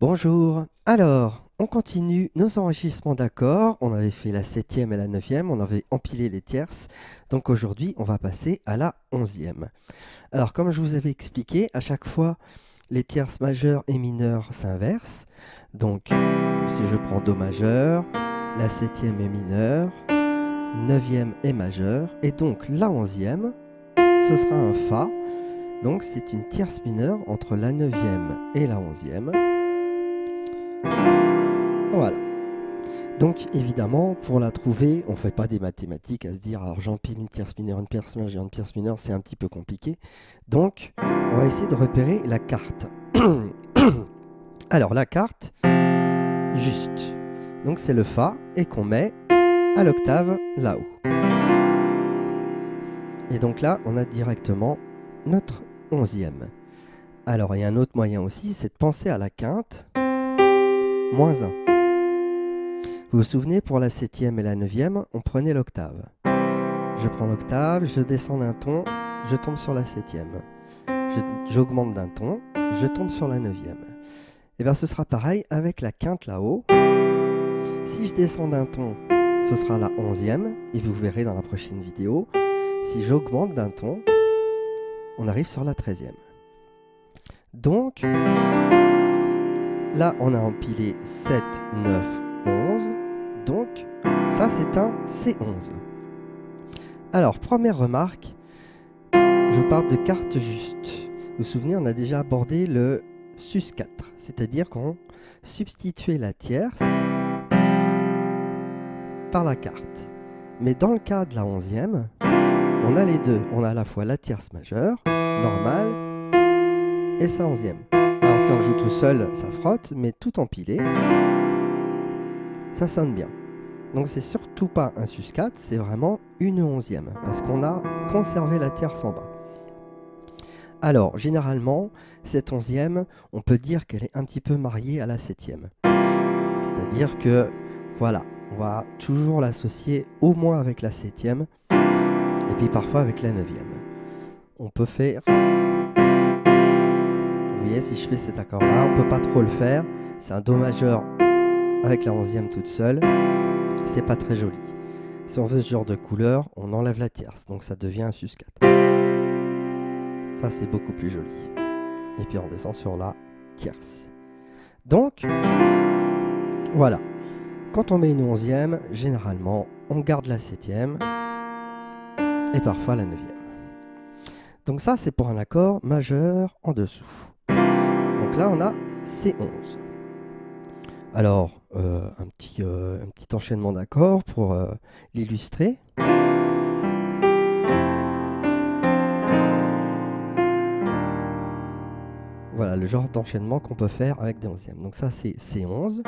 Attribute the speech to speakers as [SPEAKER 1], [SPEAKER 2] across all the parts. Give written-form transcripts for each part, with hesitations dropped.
[SPEAKER 1] Bonjour, alors on continue nos enrichissements d'accords, on avait fait la 7e et la 9e, on avait empilé les tierces, donc aujourd'hui on va passer à la 11e. Alors comme je vous avais expliqué, à chaque fois les tierces majeures et mineures s'inversent, donc si je prends Do majeur, la 7e est mineure, 9e est majeure, et donc la 11e, ce sera un Fa, donc c'est une tierce mineure entre la 9e et la 11e. Voilà. Donc évidemment, pour la trouver, on ne fait pas des mathématiques à se dire alors j'empile une tierce mineure, une tierce majeure, une tierce mineure, c'est un petit peu compliqué. Donc on va essayer de repérer la carte. Alors la carte, juste. Donc c'est le Fa et qu'on met à l'octave là-haut. Et donc là, on a directement notre 11e. Alors il y a un autre moyen aussi, c'est de penser à la quinte moins 1. Vous vous souvenez, pour la 7e et la 9e, on prenait l'octave. Je prends l'octave, je descends d'un ton, je tombe sur la 7e. J'augmente d'un ton, je tombe sur la 9e. Et bien ce sera pareil avec la quinte là-haut. Si je descends d'un ton, ce sera la 11e, et vous verrez dans la prochaine vidéo. Si j'augmente d'un ton, on arrive sur la 13e. Donc, là on a empilé 7, 9, 11. Donc, ça c'est un C11. Alors, première remarque, je parle de carte juste. Vous vous souvenez, on a déjà abordé le sus4, c'est-à-dire qu'on substituait la tierce par la carte. Mais dans le cas de la 11e, on a les deux. On a à la fois la tierce majeure, normale, et sa 11e. Alors si on le joue tout seul, ça frotte, mais tout empilé, ça sonne bien. Donc c'est surtout pas un sus4, c'est vraiment une 11e, parce qu'on a conservé la tierce en bas. Alors, généralement, cette 11e, on peut dire qu'elle est un petit peu mariée à la 7e. C'est-à-dire que, voilà, on va toujours l'associer au moins avec la 7e, et puis parfois avec la 9e. On peut faire... Vous voyez, si je fais cet accord-là, on ne peut pas trop le faire. C'est un Do majeur avec la 11e toute seule. C'est pas très joli. Si on veut ce genre de couleur, on enlève la tierce, donc ça devient un sus4. Ça, c'est beaucoup plus joli. Et puis on descend sur la tierce. Donc, voilà. Quand on met une 11e, généralement, on garde la 7e et parfois la 9e. Donc ça, c'est pour un accord majeur en dessous. Donc là, on a C11. Alors, un petit enchaînement d'accords pour l'illustrer. Voilà le genre d'enchaînement qu'on peut faire avec des 11e. Donc ça, c'est C11.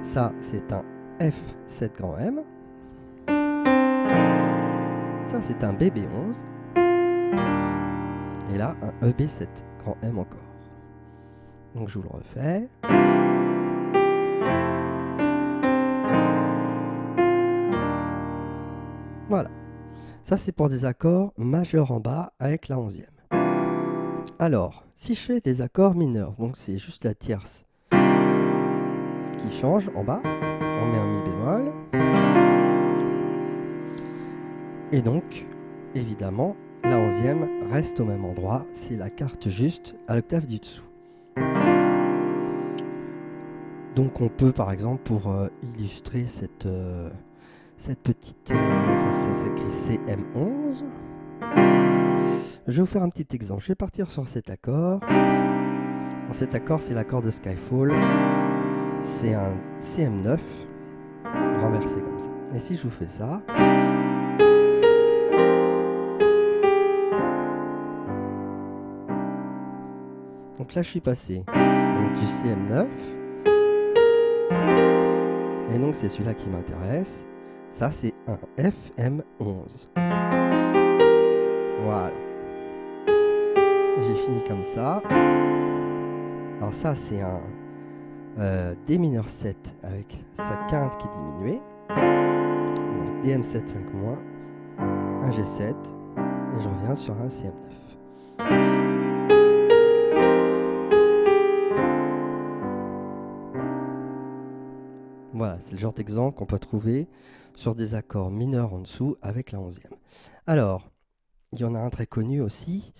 [SPEAKER 1] Ça, c'est un F7 grand M. Ça, c'est un BB11. Et là, un EB7 grand M encore. Donc je vous le refais. Voilà. Ça, c'est pour des accords majeurs en bas avec la 11e. Alors, si je fais des accords mineurs, donc c'est juste la tierce qui change en bas, on met un mi bémol. Et donc, évidemment, la 11e reste au même endroit, c'est la carte juste à l'octave du dessous. Donc on peut par exemple, pour illustrer cette petite... ça s'écrit CM11. Je vais vous faire un petit exemple. Je vais partir sur cet accord. Alors, cet accord, c'est l'accord de Skyfall. C'est un CM9 renversé comme ça. Et si je vous fais ça... Donc là, je suis passé donc, du CM9. Et donc, c'est celui-là qui m'intéresse. Ça, c'est un FM11. Voilà. J'ai fini comme ça. Alors ça, c'est un D mineur 7 avec sa quinte qui est diminuée. Donc DM7 5-, un G7. Et je reviens sur un CM9. Voilà, c'est le genre d'exemple qu'on peut trouver sur des accords mineurs en dessous avec la 11e. Alors, il y en a un très connu aussi,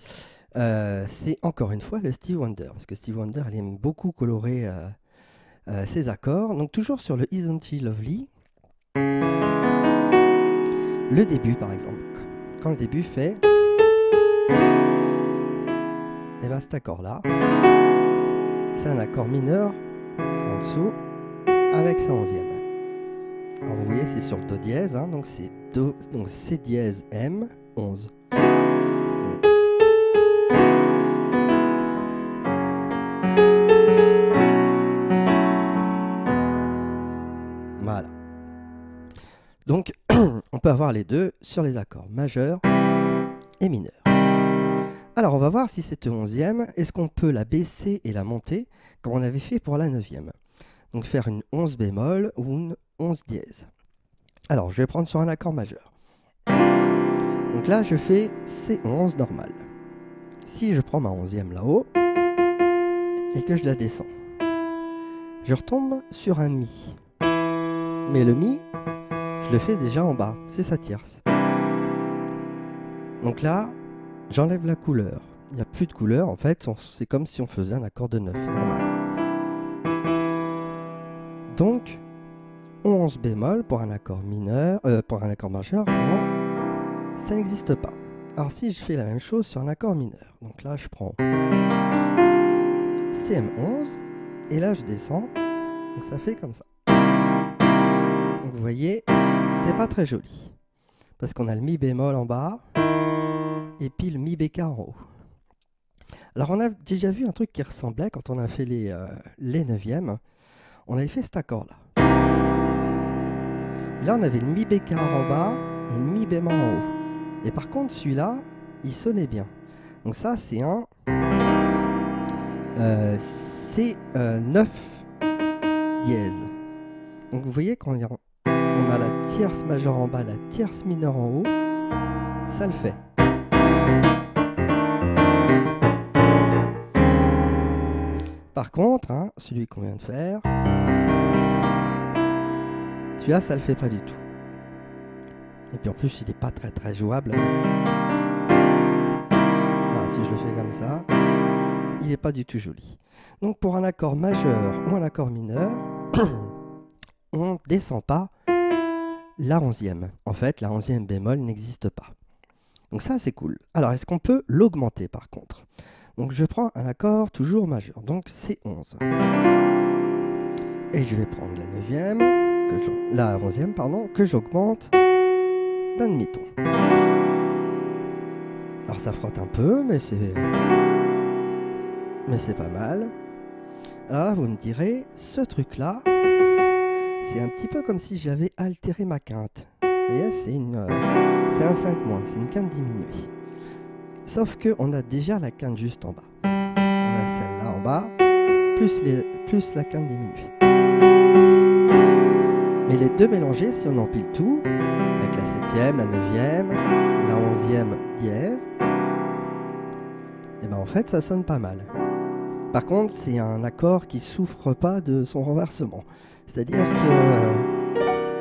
[SPEAKER 1] c'est encore une fois le Stevie Wonder, parce que Stevie Wonder, il aime beaucoup colorer ses accords. Donc toujours sur le Isn't She Lovely, le début par exemple, quand le début fait, et bien cet accord-là, c'est un accord mineur en dessous avec sa 11e. Alors vous voyez, c'est sur le Do dièse, hein, donc c'est C dièse M 11. Voilà. Donc on peut avoir les deux sur les accords majeurs et mineurs. Alors on va voir si cette 11e, est-ce qu'on peut la baisser et la monter comme on avait fait pour la 9e. Donc faire une 11 bémol ou une 11 dièse. Alors je vais prendre sur un accord majeur. Donc là je fais C11 normal. Si je prends ma 11e là-haut et que je la descends, je retombe sur un Mi. Mais le Mi, je le fais déjà en bas, c'est sa tierce. Donc là, j'enlève la couleur. Il n'y a plus de couleur, en fait, c'est comme si on faisait un accord de 9, normal. Donc, 11 bémol pour un accord mineur, pour un accord majeur, pardon, ça n'existe pas. Alors si je fais la même chose sur un accord mineur, donc là je prends CM11, et là je descends, donc ça fait comme ça. Donc vous voyez, c'est pas très joli, parce qu'on a le Mi bémol en bas, et puis le Mi bécard en haut. Alors on a déjà vu un truc qui ressemblait quand on a fait les 9e, on avait fait cet accord-là. Là on avait le Mi bécard en bas, et le Mi bémol en haut. Et par contre celui-là, il sonnait bien. Donc ça c'est un C9 dièse. Donc vous voyez quand on a la tierce majeure en bas, la tierce mineure en haut, ça le fait. Par contre, hein, celui qu'on vient de faire, celui-là ça le fait pas du tout. Et puis en plus il n'est pas très jouable. Voilà, si je le fais comme ça, il n'est pas du tout joli. Donc pour un accord majeur ou un accord mineur, on ne descend pas la 11e. En fait, la 11e bémol n'existe pas. Donc ça, c'est cool. Alors, est-ce qu'on peut l'augmenter par contre? Donc je prends un accord toujours majeur, donc C11. Et je vais prendre la 9e, la 11e, pardon, que j'augmente d'un demi-ton. Alors ça frotte un peu, mais c'est pas mal. Alors vous me direz, ce truc-là, c'est un petit peu comme si j'avais altéré ma quinte. Vous voyez, c'est un 5-, c'est une quinte diminuée. Sauf qu'on a déjà la quinte juste en bas. On a celle-là en bas, plus la quinte diminuée. Mais les deux mélangés, si on empile tout, avec la 7e, la 9e, la 11e dièse, et ben en fait ça sonne pas mal. Par contre, c'est un accord qui souffre pas de son renversement. C'est-à-dire que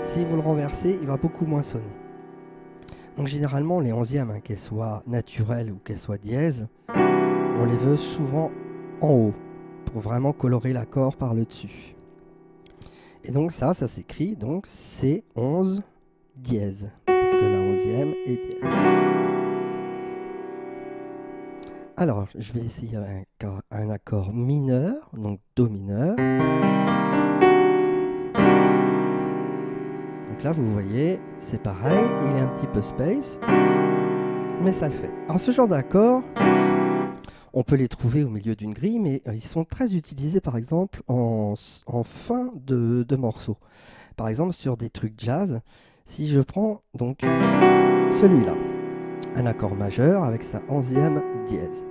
[SPEAKER 1] si vous le renversez, il va beaucoup moins sonner. Donc généralement, les 11e, hein, qu'elles soient naturelles ou qu'elles soient dièses, on les veut souvent en haut, pour vraiment colorer l'accord par le dessus. Et donc ça s'écrit donc C11 dièse, parce que la 11e est dièse. Alors, je vais essayer un accord mineur, donc Do mineur. Donc là, vous voyez, c'est pareil, il est un petit peu space, mais ça le fait. Alors, ce genre d'accords, on peut les trouver au milieu d'une grille, mais ils sont très utilisés, par exemple, en fin de morceaux. Par exemple, sur des trucs jazz, si je prends donc celui-là, un accord majeur avec sa 11e dièse.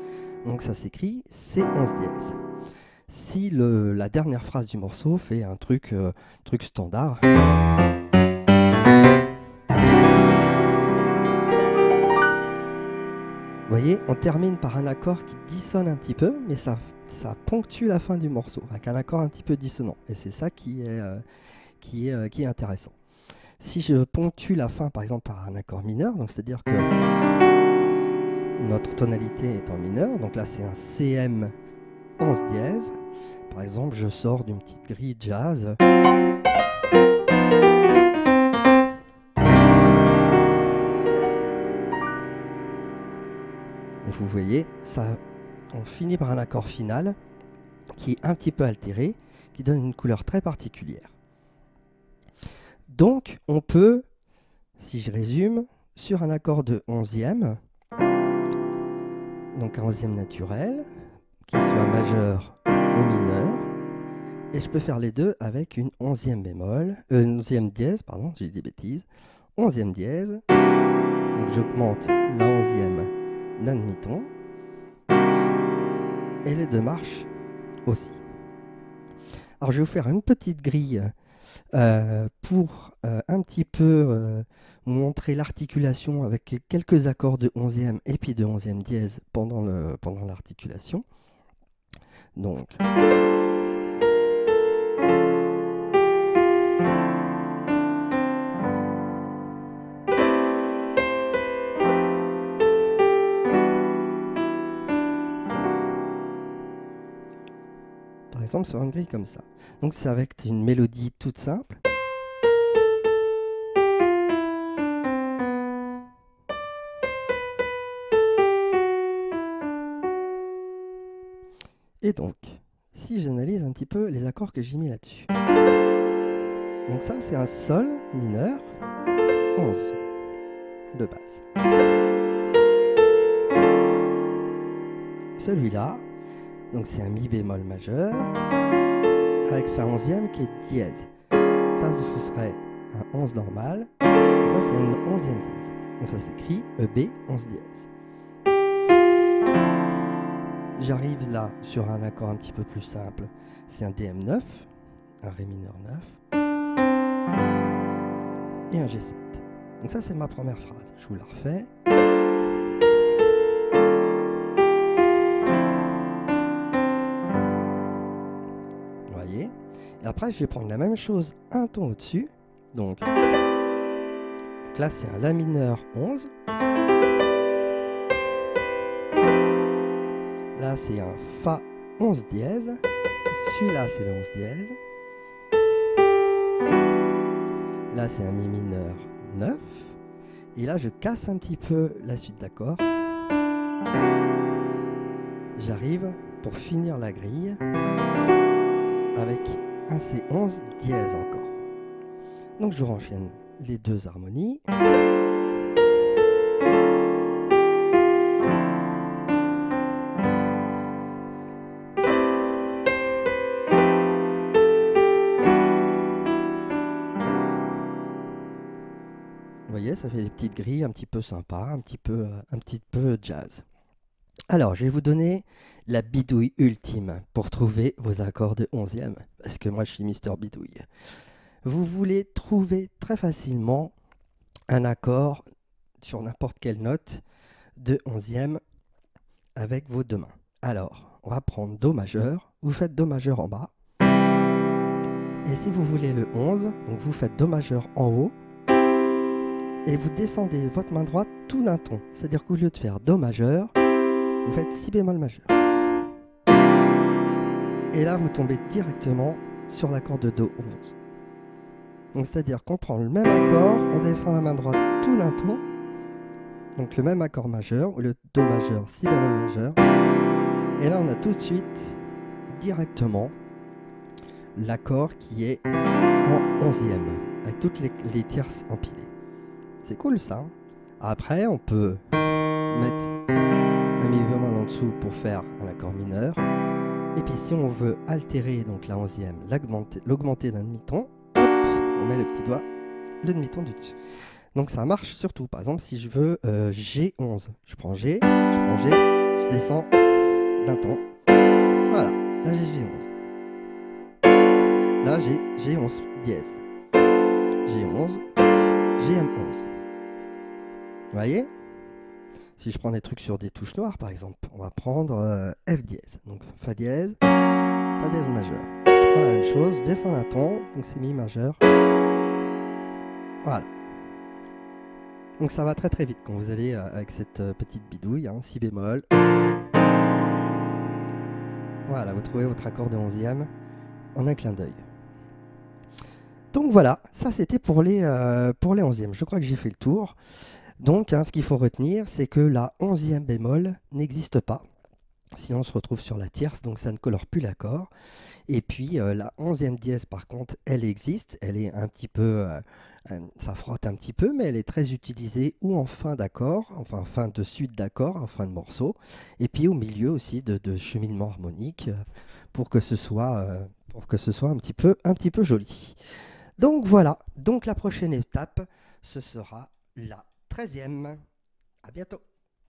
[SPEAKER 1] Donc ça s'écrit C11 dièse. Si la dernière phrase du morceau fait un truc standard, vous voyez, on termine par un accord qui dissonne un petit peu, mais ça ponctue la fin du morceau, avec un accord un petit peu dissonant. Et c'est ça qui qui est intéressant. Si je ponctue la fin par exemple par un accord mineur, donc c'est-à-dire que notre tonalité est en mineur, donc là c'est un CM 11 dièse. Par exemple, je sors d'une petite grille jazz. Et vous voyez, on finit par un accord final qui est un petit peu altéré, qui donne une couleur très particulière. Donc, on peut, si je résume, sur un accord de 11e, donc un 11e naturel, qui soit majeur ou mineur, et je peux faire les deux avec une 11e bémol, une 11e dièse, pardon, j'ai dit des bêtises, 11e dièse, donc j'augmente la 11e d'un demi-ton, et les deux marches aussi. Alors je vais vous faire une petite grille pour un petit peu montrer l'articulation avec quelques accords de 11e et puis de 11e dièse pendant l'articulation. Donc, par exemple sur une grille comme ça. Donc c'est avec une mélodie toute simple. Et donc, si j'analyse un petit peu les accords que j'ai mis là-dessus. Donc ça, c'est un sol mineur 11 de base. Celui-là, donc c'est un mi bémol majeur avec sa 11e qui est dièse. Ça, ce serait un 11 normal. Et ça, c'est une 11e dièse. Donc ça s'écrit EB 11 dièse. J'arrive là sur un accord un petit peu plus simple. C'est un DM9, un Ré mineur 9 et un G7. Donc ça, c'est ma première phrase. Je vous la refais. Vous voyez? Et après, je vais prendre la même chose un ton au-dessus. Donc là, c'est un La mineur 11. Là, c'est un Fa 11 dièse. Celui-là, c'est le 11 dièse. Là, c'est un Mi mineur 9. Et là, je casse un petit peu la suite d'accords. J'arrive pour finir la grille avec un C11 dièse encore. Donc, je renchaîne les deux harmonies. Vous voyez, ça fait des petites grilles un petit peu sympas, un petit peu jazz. Alors, je vais vous donner la bidouille ultime pour trouver vos accords de 11e, parce que moi, je suis Mister Bidouille. Vous voulez trouver très facilement un accord sur n'importe quelle note de 11e avec vos deux mains. Alors, on va prendre Do majeur, vous faites Do majeur en bas, et si vous voulez le 11, donc vous faites Do majeur en haut, et vous descendez votre main droite tout d'un ton. C'est-à-dire qu'au lieu de faire Do majeur, vous faites Si bémol majeur. Et là, vous tombez directement sur l'accord de Do 11. Donc, c'est-à-dire qu'on prend le même accord, on descend la main droite tout d'un ton. Donc, le même accord majeur, au lieu de Do majeur, Si bémol majeur. Et là, on a tout de suite, directement, l'accord qui est en 11e, avec toutes les tierces empilées. C'est cool ça. Après, on peut mettre un mi bémol en dessous pour faire un accord mineur. Et puis si on veut altérer donc la 11e, l'augmenter d'un demi-ton, hop, on met le petit doigt, le demi-ton du dessus. Donc ça marche surtout. Par exemple, si je veux G11, je prends G, je descends d'un ton. Voilà, là j'ai G11. Là j'ai G11 dièse. G11, GM11. Vous voyez? Si je prends des trucs sur des touches noires, par exemple, on va prendre F dièse. Donc Fa dièse majeur. Je reprends la même chose, je descends d'un ton, donc c'est mi majeur. Voilà. Donc ça va très très vite quand vous allez avec cette petite bidouille, hein, si bémol. Voilà, vous trouvez votre accord de 11e en un clin d'œil. Donc voilà, ça c'était pour les 11e. Je crois que j'ai fait le tour. Donc hein, ce qu'il faut retenir, c'est que la 11e bémol n'existe pas. Sinon on se retrouve sur la tierce, donc ça ne colore plus l'accord. Et puis la 11e dièse par contre, elle existe. Elle est un petit peu... ça frotte un petit peu, mais elle est très utilisée ou en fin d'accord, enfin en fin de suite d'accords, en fin de morceau. Et puis au milieu aussi de cheminement harmonique pour que ce soit un petit peu joli. Donc voilà, donc la prochaine étape, ce sera la 13e. À bientôt.